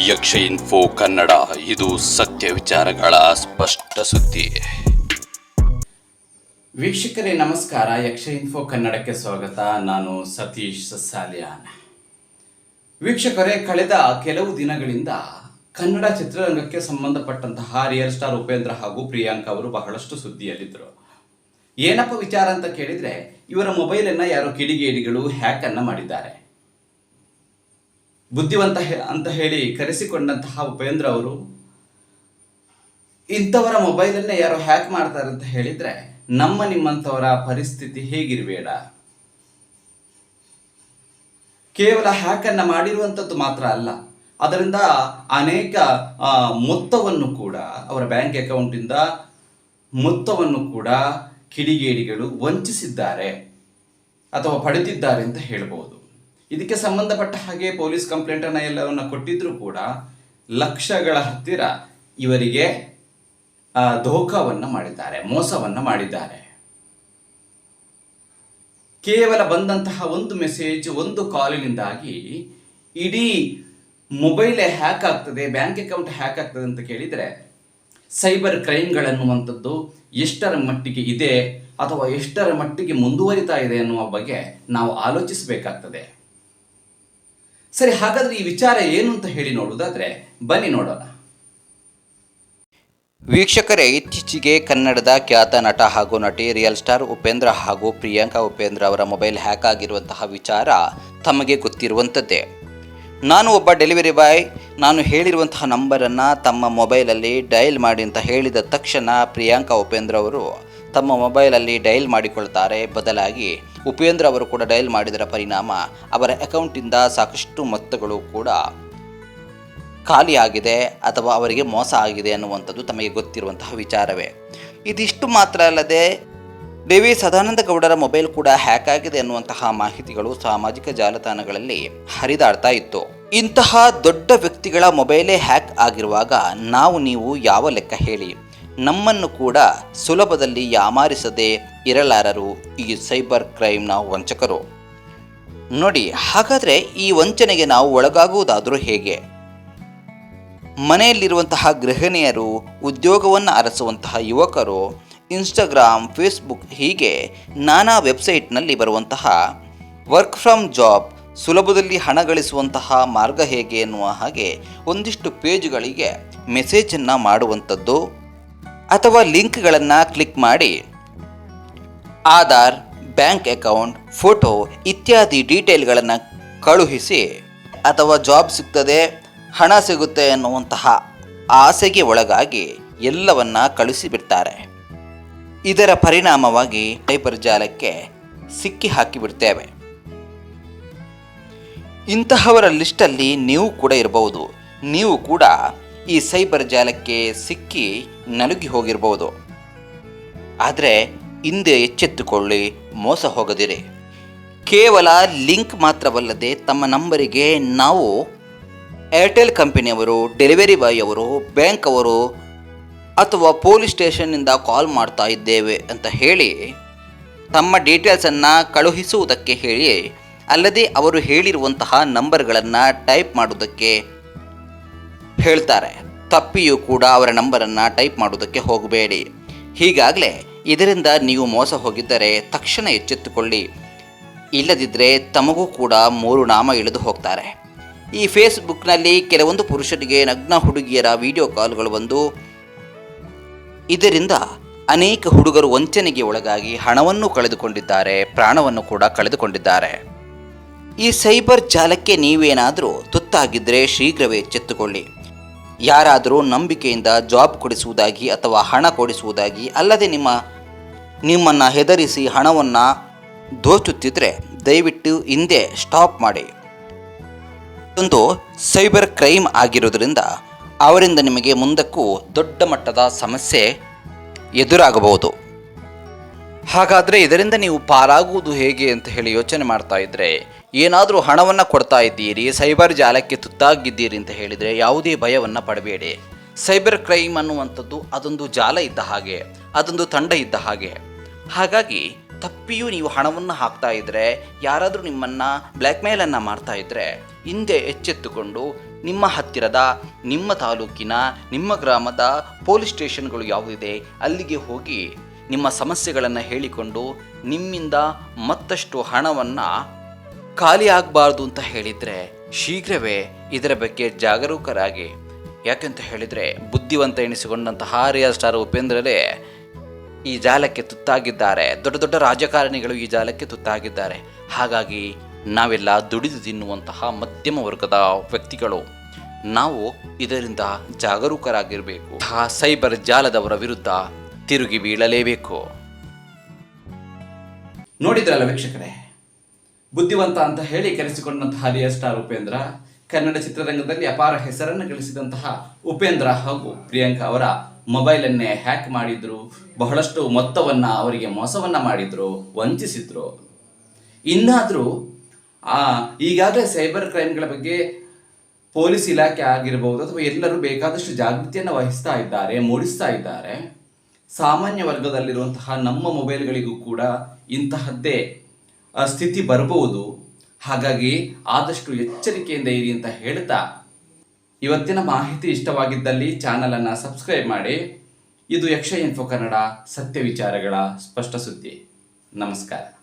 ಯಕ್ಷ ಇನ್ಫೋ ಕನ್ನಡ, ಇದು ಸತ್ಯ ವಿಚಾರಗಳ ಸ್ಪಷ್ಟ ಸುದ್ದಿ. ವೀಕ್ಷಕರೇ ನಮಸ್ಕಾರ. ಯಕ್ಷ ಇನ್ಫೋ ಕನ್ನಡಕ್ಕೆ ಸ್ವಾಗತ. ನಾನು ಸತೀಶ್ ಸಸಾಲಿಯಾನ್. ವೀಕ್ಷಕರೇ, ಕಳೆದ ಕೆಲವು ದಿನಗಳಿಂದ ಕನ್ನಡ ಚಿತ್ರರಂಗಕ್ಕೆ ಸಂಬಂಧಪಟ್ಟಂತಹ ರಿಯಲ್ ಸ್ಟಾರ್ ಉಪೇಂದ್ರ ಹಾಗೂ ಪ್ರಿಯಾಂಕಾ ಅವರು ಬಹಳಷ್ಟು ಸುದ್ದಿಯಲ್ಲಿದ್ದರು. ಏನಪ್ಪ ವಿಚಾರ ಅಂತ ಕೇಳಿದರೆ, ಇವರ ಮೊಬೈಲನ್ನು ಯಾರೋ ಕಿಡಿಗೇಡಿಗಳು ಹ್ಯಾಕನ್ನು ಮಾಡಿದ್ದಾರೆ. ಬುದ್ಧಿವಂತ ಅಂತ ಹೇಳಿ ಕರೆಸಿಕೊಂಡಂತಹ ಉಪೇಂದ್ರ ಅವರು ಇಂಥವರ ಮೊಬೈಲನ್ನು ಯಾರೋ ಹ್ಯಾಕ್ ಮಾಡ್ತಾರೆ ಅಂತ ಹೇಳಿದರೆ ನಿಮ್ಮಂಥವರ ಪರಿಸ್ಥಿತಿ ಹೇಗಿರಬೇಡ. ಕೇವಲ ಹ್ಯಾಕನ್ನು ಮಾಡಿರುವಂಥದ್ದು ಮಾತ್ರ ಅಲ್ಲ, ಅದರಿಂದ ಅನೇಕ ಮೊತ್ತವನ್ನು ಕೂಡ, ಅವರ ಬ್ಯಾಂಕ್ ಅಕೌಂಟಿಂದ ಮೊತ್ತವನ್ನು ಕೂಡ ಕಿಡಿಗೇಡಿಗಳು ವಂಚಿಸಿದ್ದಾರೆ ಅಥವಾ ಪಡೆದಿದ್ದಾರೆ ಅಂತ ಹೇಳ್ಬೋದು. ಇದಕ್ಕೆ ಸಂಬಂಧಪಟ್ಟ ಹಾಗೆ ಪೊಲೀಸ್ ಕಂಪ್ಲೇಂಟನ್ನು ಎಲ್ಲವನ್ನು ಕೊಟ್ಟಿದ್ರೂ ಕೂಡ ಲಕ್ಷಗಳ ಹತ್ತಿರ ಇವರಿಗೆ ಧೋಖಾವನ್ನು ಮಾಡಿದ್ದಾರೆ, ಮೋಸವನ್ನು ಮಾಡಿದ್ದಾರೆ. ಕೇವಲ ಬಂದಂತಹ ಒಂದು ಮೆಸೇಜ್, ಒಂದು ಕಾಲಿನಿಂದಾಗಿ ಇಡೀ ಮೊಬೈಲೇ ಹ್ಯಾಕ್ ಆಗ್ತದೆ, ಬ್ಯಾಂಕ್ ಅಕೌಂಟ್ ಹ್ಯಾಕ್ ಆಗ್ತದೆ ಅಂತ ಕೇಳಿದರೆ ಸೈಬರ್ ಕ್ರೈಮ್ಗಳನ್ನುವಂಥದ್ದು ಎಷ್ಟರ ಮಟ್ಟಿಗೆ ಇದೆ ಅಥವಾ ಎಷ್ಟರ ಮಟ್ಟಿಗೆ ಮುಂದುವರಿತಾ ಇದೆ ಅನ್ನುವ ಬಗ್ಗೆ ನಾವು ಆಲೋಚಿಸಬೇಕಾಗ್ತದೆ. ಸರಿ, ಹಾಗಾದರೆ ಈ ವಿಚಾರ ಏನು ಅಂತ ಹೇಳಿ ನೋಡುವುದಾದರೆ ಬನ್ನಿ ನೋಡೋಣ. ವೀಕ್ಷಕರೇ, ಇತ್ತೀಚೆಗೆ ಕನ್ನಡದ ಖ್ಯಾತ ನಟ ಹಾಗೂ ನಟಿ ರಿಯಲ್ ಸ್ಟಾರ್ ಉಪೇಂದ್ರ ಹಾಗೂ ಪ್ರಿಯಾಂಕಾ ಉಪೇಂದ್ರ ಅವರ ಮೊಬೈಲ್ ಹ್ಯಾಕ್ ಆಗಿರುವಂತಹ ವಿಚಾರ ತಮಗೆ ಗೊತ್ತಿರುವಂಥದ್ದೇ. ನಾನು ಒಬ್ಬ ಡೆಲಿವರಿ ಬಾಯ್, ನಾನು ಹೇಳಿರುವಂತಹ ನಂಬರನ್ನು ತಮ್ಮ ಮೊಬೈಲಲ್ಲಿ ಡಯಲ್ ಮಾಡಿ ಅಂತ ಹೇಳಿದ ತಕ್ಷಣ ಪ್ರಿಯಾಂಕಾ ಉಪೇಂದ್ರ ಅವರು ತಮ್ಮ ಮೊಬೈಲಲ್ಲಿ ಡಯಲ್ ಮಾಡಿಕೊಳ್ತಾರೆ. ಬದಲಾಗಿ ಉಪೇಂದ್ರ ಅವರು ಕೂಡ ಡಯಲ್ ಮಾಡಿದರ ಪರಿಣಾಮ ಅವರ ಅಕೌಂಟಿಂದ ಸಾಕಷ್ಟು ಮೊತ್ತಗಳು ಕೂಡ ಖಾಲಿಯಾಗಿದೆ ಅಥವಾ ಅವರಿಗೆ ಮೋಸ ಆಗಿದೆ ಅನ್ನುವಂಥದ್ದು ತಮಗೆ ಗೊತ್ತಿರುವಂತಹ ವಿಚಾರವೇ. ಇದಿಷ್ಟು ಮಾತ್ರ ಅಲ್ಲದೆ ಡಿ.ವಿ. ಸದಾನಂದ ಗೌಡರ ಮೊಬೈಲ್ ಕೂಡ ಹ್ಯಾಕ್ ಆಗಿದೆ ಅನ್ನುವಂತಹ ಮಾಹಿತಿಗಳು ಸಾಮಾಜಿಕ ಜಾಲತಾಣಗಳಲ್ಲಿ ಹರಿದಾಡ್ತಾ ಇತ್ತು. ಇಂತಹ ದೊಡ್ಡ ವ್ಯಕ್ತಿಗಳ ಮೊಬೈಲೇ ಹ್ಯಾಕ್ ಆಗಿರುವಾಗ ನೀವು ಯಾವ ಲೆಕ್ಕ ಹೇಳಿ? ನಮ್ಮನ್ನು ಕೂಡ ಸುಲಭದಲ್ಲಿ ಯಾಮಾರಿಸದೆ ಇರಲಾರರು ಈ ಸೈಬರ್ ಕ್ರೈಮ್ನ ವಂಚಕರು. ನೋಡಿ, ಹಾಗಾದರೆ ಈ ವಂಚನೆಗೆ ನಾವು ಒಳಗಾಗುವುದಾದರೂ ಹೇಗೆ? ಮನೆಯಲ್ಲಿರುವಂತಹ ಗೃಹಿಣಿಯರು, ಉದ್ಯೋಗವನ್ನು ಅರಸುವಂತಹ ಯುವಕರು, ಇನ್ಸ್ಟಾಗ್ರಾಮ್, ಫೇಸ್ಬುಕ್ ಹೀಗೆ ನಾನಾ ವೆಬ್ಸೈಟ್ನಲ್ಲಿ ಬರುವಂತಹ ವರ್ಕ್ ಫ್ರಮ್ ಜಾಬ್, ಸುಲಭದಲ್ಲಿ ಹಣ ಗಳಿಸುವಂತಹ ಮಾರ್ಗ ಹೇಗೆ ಎನ್ನುವ ಹಾಗೆ ಒಂದಿಷ್ಟು ಪೇಜ್ಗಳಿಗೆ ಮೆಸೇಜನ್ನು ಮಾಡುವಂಥದ್ದು ಅಥವಾ ಲಿಂಕ್ಗಳನ್ನು ಕ್ಲಿಕ್ ಮಾಡಿ ಆಧಾರ್, ಬ್ಯಾಂಕ್ ಅಕೌಂಟ್, ಫೋಟೋ ಇತ್ಯಾದಿ ಡೀಟೇಲ್ಗಳನ್ನು ಕಳುಹಿಸಿ ಅಥವಾ ಜಾಬ್ ಸಿಗ್ತದೆ, ಹಣ ಸಿಗುತ್ತೆ ಎನ್ನುವಂತಹ ಆಸೆಗೆ ಒಳಗಾಗಿ ಎಲ್ಲವನ್ನ ಕಳುಹಿಸಿಬಿಡ್ತಾರೆ. ಇದರ ಪರಿಣಾಮವಾಗಿ ಸೈಬರ್ ಜಾಲಕ್ಕೆ ಸಿಕ್ಕಿ ಹಾಕಿಬಿಡ್ತೇವೆ. ಇಂತಹವರ ಲಿಸ್ಟಲ್ಲಿ ನೀವು ಕೂಡ ಇರಬಹುದು. ನೀವು ಕೂಡ ಈ ಸೈಬರ್ ಜಾಲಕ್ಕೆ ಸಿಕ್ಕಿ ನಲುಗಿ ಹೋಗಿರಬಹುದು. ಆದರೆ ಹಿಂದೆ ಎಚ್ಚೆತ್ತುಕೊಳ್ಳಿ, ಮೋಸ ಹೋಗದಿರಿ. ಕೇವಲ ಲಿಂಕ್ ಮಾತ್ರವಲ್ಲದೆ ತಮ್ಮ ನಂಬರಿಗೆ ನಾವು ಏರ್ಟೆಲ್ ಕಂಪನಿಯವರು, ಡೆಲಿವರಿ ಬಾಯ್ ಅವರು, ಬ್ಯಾಂಕ್ ಅವರು ಅಥವಾ ಪೊಲೀಸ್ ಸ್ಟೇಷನ್ನಿಂದ ಕಾಲ್ ಮಾಡ್ತಾ ಇದ್ದೇವೆ ಅಂತ ಹೇಳಿ ತಮ್ಮ ಡೀಟೇಲ್ಸನ್ನು ಕಳುಹಿಸುವುದಕ್ಕೆ ಹೇಳಿ, ಅಲ್ಲದೆ ಅವರು ಹೇಳಿರುವಂತಹ ನಂಬರ್ಗಳನ್ನು ಟೈಪ್ ಮಾಡುವುದಕ್ಕೆ ಹೇಳ್ತಾರೆ. ತಪ್ಪಿಯೂ ಕೂಡ ಅವರ ನಂಬರನ್ನು ಟೈಪ್ ಮಾಡುವುದಕ್ಕೆ ಹೋಗಬೇಡಿ. ಹೀಗಾಗಲೇ ಇದರಿಂದ ನೀವು ಮೋಸ ಹೋಗಿದ್ದರೆ ತಕ್ಷಣ ಎಚ್ಚೆತ್ತುಕೊಳ್ಳಿ. ಇಲ್ಲದಿದ್ದರೆ ತಮಗೂ ಕೂಡ 3 ನಾಮ ಇಳಿದು ಹೋಗ್ತಾರೆ. ಈ ಫೇಸ್ಬುಕ್ನಲ್ಲಿ ಕೆಲವೊಂದು ಪುರುಷರಿಗೆ ನಗ್ನ ಹುಡುಗಿಯರ ವಿಡಿಯೋ ಕಾಲ್ಗಳು ಬಂದು ಇದರಿಂದ ಅನೇಕ ಹುಡುಗರು ವಂಚನೆಗೆ ಒಳಗಾಗಿ ಹಣವನ್ನು ಕಳೆದುಕೊಂಡಿದ್ದಾರೆ, ಪ್ರಾಣವನ್ನು ಕೂಡ ಕಳೆದುಕೊಂಡಿದ್ದಾರೆ. ಈ ಸೈಬರ್ ಜಾಲಕ್ಕೆ ನೀವೇನಾದರೂ ತುತ್ತಾಗಿದ್ದರೆ ಶೀಘ್ರವೇ ಎಚ್ಚೆತ್ತುಕೊಳ್ಳಿ. ಯಾರಾದರೂ ನಂಬಿಕೆಯಿಂದ ಜಾಬ್ ಕೊಡಿಸುವುದಾಗಿ ಅಥವಾ ಹಣ ಕೊಡಿಸುವುದಾಗಿ ಅಲ್ಲದೆ ನಿಮ್ಮನ್ನು ಹೆದರಿಸಿ ಹಣವನ್ನು ದೋಚುತ್ತಿದ್ದರೆ ದಯವಿಟ್ಟು ಹಿಂದೆ ಸ್ಟಾಪ್ ಮಾಡಿ. ಒಂದು ಸೈಬರ್ ಕ್ರೈಮ್ ಆಗಿರೋದ್ರಿಂದ ಅವರಿಂದ ನಿಮಗೆ ಮುಂದಕ್ಕೂ ದೊಡ್ಡ ಮಟ್ಟದ ಸಮಸ್ಯೆ ಎದುರಾಗಬಹುದು. ಹಾಗಾದರೆ ಇದರಿಂದ ನೀವು ಪಾರಾಗುವುದು ಹೇಗೆ ಅಂತ ಹೇಳಿ ಯೋಚನೆ ಮಾಡ್ತಾ ಇದ್ದರೆ, ಏನಾದರೂ ಹಣವನ್ನು ಕೊಡ್ತಾ ಇದ್ದೀರಿ, ಸೈಬರ್ ಜಾಲಕ್ಕೆ ತುತ್ತಾಗಿದ್ದೀರಿ ಅಂತ ಹೇಳಿದರೆ ಯಾವುದೇ ಭಯವನ್ನು ಪಡಬೇಡಿ. ಸೈಬರ್ ಕ್ರೈಮ್ ಅನ್ನುವಂಥದ್ದು ಅದೊಂದು ಜಾಲ ಇದ್ದ ಹಾಗೆ, ಅದೊಂದು ತಂಡ ಇದ್ದ ಹಾಗೆ. ಹಾಗಾಗಿ ತಪ್ಪಿಯೂ ನೀವು ಹಣವನ್ನು ಹಾಕ್ತಾ ಇದ್ದರೆ, ಯಾರಾದರೂ ನಿಮ್ಮನ್ನು ಬ್ಲ್ಯಾಕ್ಮೇಲನ್ನು ಮಾಡ್ತಾ ಇದ್ದರೆ, ಹಿಂದೆ ಎಚ್ಚೆತ್ತುಕೊಂಡು ನಿಮ್ಮ ಹತ್ತಿರದ, ನಿಮ್ಮ ತಾಲೂಕಿನ, ನಿಮ್ಮ ಗ್ರಾಮದ ಪೊಲೀಸ್ ಸ್ಟೇಷನ್ಗಳು ಯಾವುದಿದೆ ಅಲ್ಲಿಗೆ ಹೋಗಿ ನಿಮ್ಮ ಸಮಸ್ಯೆಗಳನ್ನು ಹೇಳಿಕೊಂಡು ನಿಮ್ಮಿಂದ ಮತ್ತಷ್ಟು ಹಣವನ್ನು ಖಾಲಿ ಆಗಬಾರ್ದು ಅಂತ ಹೇಳಿದರೆ ಶೀಘ್ರವೇ ಇದರ ಬಗ್ಗೆ ಜಾಗರೂಕರಾಗಿ. ಯಾಕೆಂತ ಹೇಳಿದರೆ ಬುದ್ಧಿವಂತ ಎನಿಸಿಕೊಂಡಂತಹ ರಿಯಲ್ ಸ್ಟಾರ್ ಉಪೇಂದ್ರರೇ ಈ ಜಾಲಕ್ಕೆ ತುತ್ತಾಗಿದ್ದಾರೆ. ದೊಡ್ಡ ದೊಡ್ಡ ರಾಜಕಾರಣಿಗಳು ಈ ಜಾಲಕ್ಕೆ ತುತ್ತಾಗಿದ್ದಾರೆ. ಹಾಗಾಗಿ ನಾವೆಲ್ಲ ದುಡಿದು ತಿನ್ನುವಂತಹ ಮಧ್ಯಮ ವರ್ಗದ ವ್ಯಕ್ತಿಗಳು ನಾವು ಇದರಿಂದ ಜಾಗರೂಕರಾಗಿರಬೇಕು. ಸೈಬರ್ ಜಾಲದವರ ವಿರುದ್ಧ ತಿರುಗಿ ಬೀಳಲೇಬೇಕು. ನೋಡಿದ್ರಲ್ಲ ವೀಕ್ಷಕರೇ, ಬುದ್ಧಿವಂತ ಅಂತ ಹೇಳಿ ಕರೆಸಿಕೊಂಡಂತಹ ರಿಯಲ್ ಸ್ಟಾರ್ ಉಪೇಂದ್ರ, ಕನ್ನಡ ಚಿತ್ರರಂಗದಲ್ಲಿ ಅಪಾರ ಹೆಸರನ್ನು ಗಳಿಸಿದಂತಹ ಉಪೇಂದ್ರ ಹಾಗೂ ಪ್ರಿಯಾಂಕಾ ಅವರ ಮೊಬೈಲನ್ನೇ ಹ್ಯಾಕ್ ಮಾಡಿದ್ರು, ಬಹಳಷ್ಟು ಮೊತ್ತವನ್ನು ಅವರಿಗೆ ಮೋಸವನ್ನು ಮಾಡಿದ್ರು, ವಂಚಿಸಿದ್ರು. ಇನ್ನಾದರೂ ಈಗಾಗಲೇ ಸೈಬರ್ ಕ್ರೈಮ್ಗಳ ಬಗ್ಗೆ ಪೊಲೀಸ್ ಇಲಾಖೆ ಆಗಿರಬಹುದು ಅಥವಾ ಎಲ್ಲರೂ ಬೇಕಾದಷ್ಟು ಜಾಗೃತಿಯನ್ನು ವಹಿಸ್ತಾ ಇದ್ದಾರೆ, ಮೂಡಿಸ್ತಾ ಇದ್ದಾರೆ. ಸಾಮಾನ್ಯ ವರ್ಗದಲ್ಲಿರುವಂತಹ ನಮ್ಮ ಮೊಬೈಲ್ಗಳಿಗೂ ಕೂಡ ಇಂತಹದ್ದೇ ಸ್ಥಿತಿ ಬರಬಹುದು. ಹಾಗಾಗಿ ಆದಷ್ಟು ಎಚ್ಚರಿಕೆಯಿಂದ ಇರಿ ಅಂತ ಹೇಳ್ತಾ, ಇವತ್ತಿನ ಮಾಹಿತಿ ಇಷ್ಟವಾಗಿದ್ದಲ್ಲಿ ಚಾನಲನ್ನು ಸಬ್ಸ್ಕ್ರೈಬ್ ಮಾಡಿ. ಇದು ಯಕ್ಷ ಇನ್ಫೋ ಕನ್ನಡ, ಸತ್ಯ ವಿಚಾರಗಳ ಸ್ಪಷ್ಟ ಸುದ್ದಿ. ನಮಸ್ಕಾರ.